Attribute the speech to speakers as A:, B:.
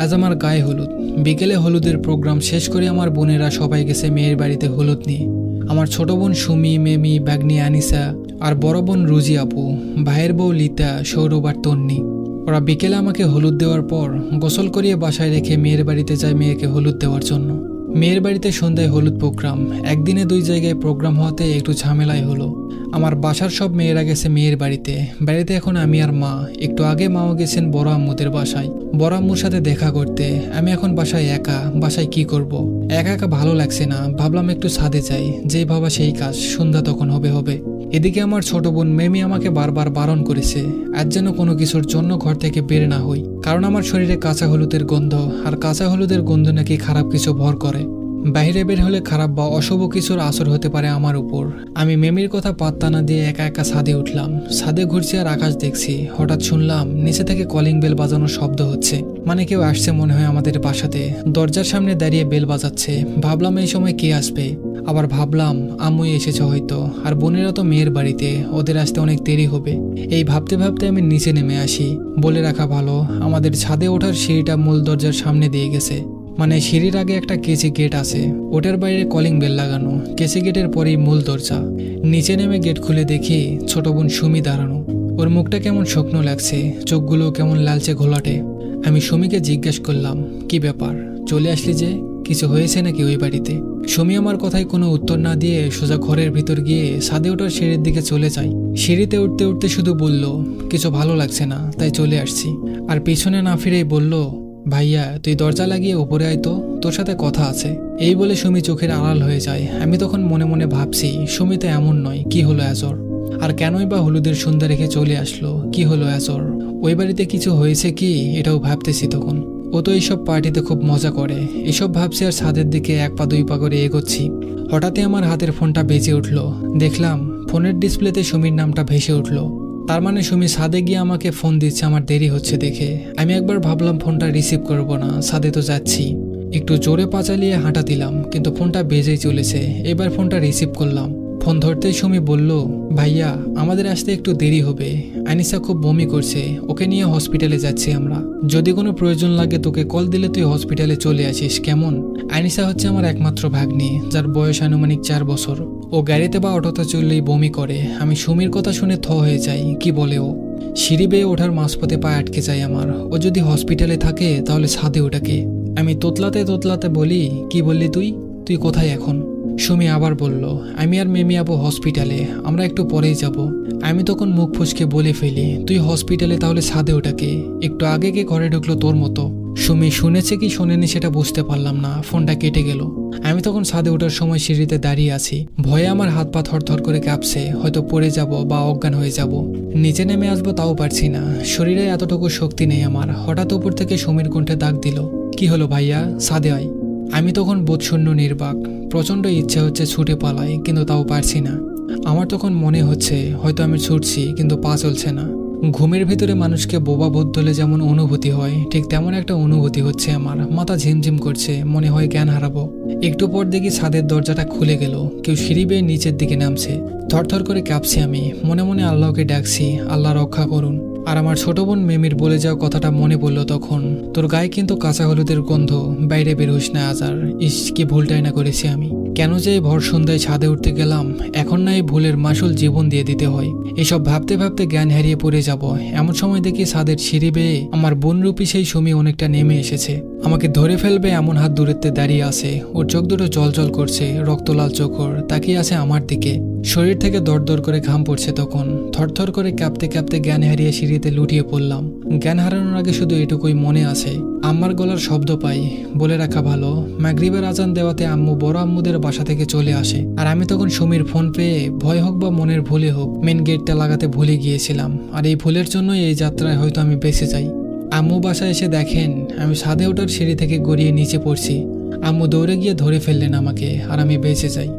A: আজ আমার গায়ে হলুদ। বিকেলে হলুদের প্রোগ্রাম শেষ করে আমার বোনেরা সবাই গেছে মেয়ের বাড়িতে হলুদ নিয়ে। আমার ছোট বোন সুমি, মেমি, বাগনি আনিসা আর বড় বোন রুজি আপু, ভাইয়ের বউ লিতা, সৌরভ আর তন্নি। ওরা বিকেলে আমাকে হলুদ দেওয়ার পর গোসল করিয়ে বাসায় রেখে মেয়ের বাড়িতে যায় মেয়েকে হলুদ দেওয়ার জন্য। মেয়ের বাড়িতে সন্ধ্যায় হলুদ প্রোগ্রাম, একদিনে 2 জায়গায় প্রোগ্রাম হওয়াতে একটু ঝামেলাই হলো। আমার বাসার সব মেয়েরা গেছে মেয়ের বাড়িতে। এখন আমি আর মা। একটু আগে মাও গেছেন বড় আম্মুদের বাসায় বড় আম্মুর সাথে দেখা করতে। আমি এখন বাসায় একা। বাসায় কি করব? একা একা ভালো লাগছে না। ভাবলাম একটু ছাদে যাই। যেই ভাবা সেই কাজ, সন্ধ্যা তখন হবে। এদিকে আমার ছোট বোন মেমি আমাকে বারবার বারণ করেছে আজ যেন কোনো কিছুর জন্য ঘর থেকে বের না হই, কারণ আমার শরীরে কাঁচা হলুদের গন্ধ, আর কাঁচা হলুদের গন্ধ নাকি খারাপ কিছু ভর করে। বাইরে বের হলে খারাপ বা অশুভ কিছুর আসর হতে পারে আমার উপর। আমি মেমির কথা পাত্তা না দিয়ে একা একা ছাদে উঠলাম। ছাদে ঘুরছি আর আকাশ দেখছি। হঠাৎ শুনলাম নিচে থেকে কলিং বেল বাজানোর শব্দ হচ্ছে, মানে কেউ আসছে মনে হয় আমাদের বাসাতে। দরজার সামনে দাঁড়িয়ে বেল বাজাচ্ছে। ভাবলাম এই সময় কে আসবে। আবার ভাবলাম আম্মুই এসেছে হয়তো, আর বোনেরা তো মেয়ের বাড়িতে, ওদের আসতে অনেক দেরি হবে। এই ভাবতে ভাবতে আমি নিচে নেমে আসি। বলে রাখা ভালো, আমাদের ছাদে ওঠার সিঁড়িটা মূল দরজার সামনে দিয়ে গেছে। মানে সিঁড়ির আগে একটা কেসি গেট আছে, ওটার বাইরে কলিং বেল লাগানো। কেসি গেটের পরেই মূল দরজা। নিচে নেমে গেট খুলে দেখি ছোট বোন সুমি দাঁড়ানো। ওর মুখটা কেমন শুকনো লাগছে, চোখগুলো কেমন লালচে ঘোলাটে। আমি সুমিকে জিজ্ঞেস করলাম, কি ব্যাপার, চলে আসলি যে? কিছু হয়েছে নাকি ওই বাড়িতে? সুমি আমার কথায় কোনো উত্তর না দিয়ে সোজা ঘরের ভিতর গিয়ে ছাদে ওঠার সিঁড়ির দিকে চলে যায়। সিঁড়িতে উঠতে উঠতে শুধু বলল, কিছু ভালো লাগছে না, তাই চলে আসছি। আর পিছনে না ফিরেই বলল, ভাইয়া তুই দরজা লাগিয়ে উপরে আয় তো, তোর সাথে কথা আছে। এই বলে সুমি চোখের আড়াল হয়ে যায়। আমি তখন মনে মনে ভাবছি, সুমি তো এমন নয়, কি হলো এজর? আর কেনই বা হলুদের সন্ধ্যা রেখে চলে আসলো? কি হলো এজর? ওই বাড়িতে কিছু হয়েছে কি, এটাও ভাবতেছি তখন। ও তো এইসব পার্টিতে খুব মজা করে। এসব ভাবছি আর ছাদের দিকে 1 পা 2 পা করে এগোচ্ছি। হঠাৎই আমার হাতের ফোনটা বেজে উঠল। দেখলাম ফোনের ডিসপ্লেতে সুমির নামটা ভেসে উঠল। তার মানে সুমি ছাদে গিয়ে আমাকে ফোন দিচ্ছে আমার দেরি হচ্ছে দেখে। আমি একবার ভাবলাম ফোনটা রিসিভ করব না, ছাদে তো যাচ্ছি। একটু জোরে পা চালিয়ে হাঁটা দিলাম, কিন্তু ফোনটা বেজেই চলেছে। এবার ফোনটা রিসিভ করলাম। ফোন ধরতেই সুমি বলল, ভাইয়া আমাদের আসতে একটু দেরি হবে। আনিসা খুব বমি করছে, ওকে নিয়ে হসপিটালে যাচ্ছি আমরা। যদি কোনো প্রয়োজন লাগে তোকে কল দিলে তুই হসপিটালে চলে আসিস, কেমন? আনিসা হচ্ছে আমার একমাত্র ভাগ্নি, যার বয়স আনুমানিক 4 বছর। ও গাড়িতে বা অটোতে চললেই বমি করে। আমি সুমির কথা শুনে থ হয়ে যাই। কি বলে ও? সিঁড়ি বেয়ে ওঠার মাঝপথে পা আটকে যায় আমার। ও যদি হসপিটালে থাকে তাহলে ছাদে ওটাকে। আমি তোতলাতে বলি, কি বললি তুই? তুই কোথায় এখন? সুমি আবার বলল, আমি আর মেমি আপু হসপিটালে, আমরা একটু পরেই যাব। আমি তখন মুখ ফসকে বলে ফেলি, তুই হসপিটালে তাহলে ছাদে ওটাকে? একটু আগে কে ঘরে ঢুকলো তোর মতো? সুমি শুনেছে কি শোনেনি সেটা বুঝতে পারলাম না। ফোনটা কেটে গেল। আমি তখন ছাদে ওঠার সময় সিঁড়িতে দাঁড়িয়ে আছি। ভয়ে আমার হাত পা থরথর করে কাঁপছে, হয়তো পড়ে যাব বা অজ্ঞান হয়ে যাব। নিচে নেমে আসবো তাও পারছি না, শরীরে এতটুকু শক্তি নেই আমার। হঠাৎ উপর থেকে সুমির কণ্ঠে ডাক দিল, কি হলো ভাইয়া, ছাদে আয়। আমি তখন বোধশূন্য নির্বাক। প্রচণ্ড ইচ্ছে হচ্ছে ছুটে পালাই, কিন্তু তাও পারছি না। আমার তখন মনে হচ্ছে হয়তো আমি ছুটছি, কিন্তু পা চলছে না। ঘুমের ভিতরে মানুষকে বোবা বোধ হলে যেমন অনুভূতি হয়, ঠিক তেমন একটা অনুভূতি হচ্ছে আমার। মাথা ঝিমঝিম করছে, মনে হয় জ্ঞান হারাবো। একটু পর দেখি ছাদের দরজাটা খুলে গেল। কেউ সিঁড়ি বেয়ে নিচের দিকে নামছে। থরথর করে কাঁপছি আমি। মনে মনে আল্লাহকে ডাকছি, আল্লাহ রক্ষা করুন। আর আমার ছোট বোন মেমির বলে যাওয়া কথাটা মনে পড়লো তখন, তোর গায়ে কিন্তু কাঁচা হলুদের গন্ধ, বাইরে বের হইস না আজ আর। ইস, কি ভুলটাই না করেছি আমি। কেন যে ভর সন্ধ্যায় ছাদে উঠতে গেলাম, এখন না এই ভুলের মাসুল জীবন দিয়ে দিতে হয়। এসব ভাবতে ভাবতে জ্ঞান হারিয়ে পড়ে যাব। এমন সময় দেখি ছাদের সিঁড়ি বেয়ে আমার বোনরূপী সেই সুমি অনেকটা নেমে এসেছে। আমাকে ধরে ফেলবে এমন হাত দূরত্বে দাঁড়িয়ে আছে। ওর চোখ দুটো জল করছে, রক্তলাল চোখ ওর, তাকিয়ে আছে আমার দিকে। শরীর থেকে দর করে ঘাম পড়ছে তখন। থরথর করে কাঁপতে কাঁপতে জ্ঞান হারিয়ে সিঁড়িতে লুটিয়ে পড়লাম। জ্ঞান হারানোর আগে শুধু এটুকুই মনে আছে, আম্মার গলার শব্দ পাই। বলে রাখা ভালো, মাগরিবের আজান দেওয়াতে আম্মু বড় আম্মুদের বাসা থেকে চলে আসে। আর আমি তখন সুমির ফোন পেয়ে ভয় হোক বা মনের ভুলে হোক মেন গেটটা লাগাতে ভুলে গিয়েছিলাম। আর এই ভুলের জন্যই এই যাত্রায় হয়তো আমি বেঁচে যাই। আম্মু বাসায় এসে দেখেন আমি ছাদে ওঠার সিঁড়ি থেকে গড়িয়ে নিচে পড়ছি। আম্মু দৌড়ে গিয়ে ধরে ফেললেন আমাকে, আর আমি বেঁচে যাই।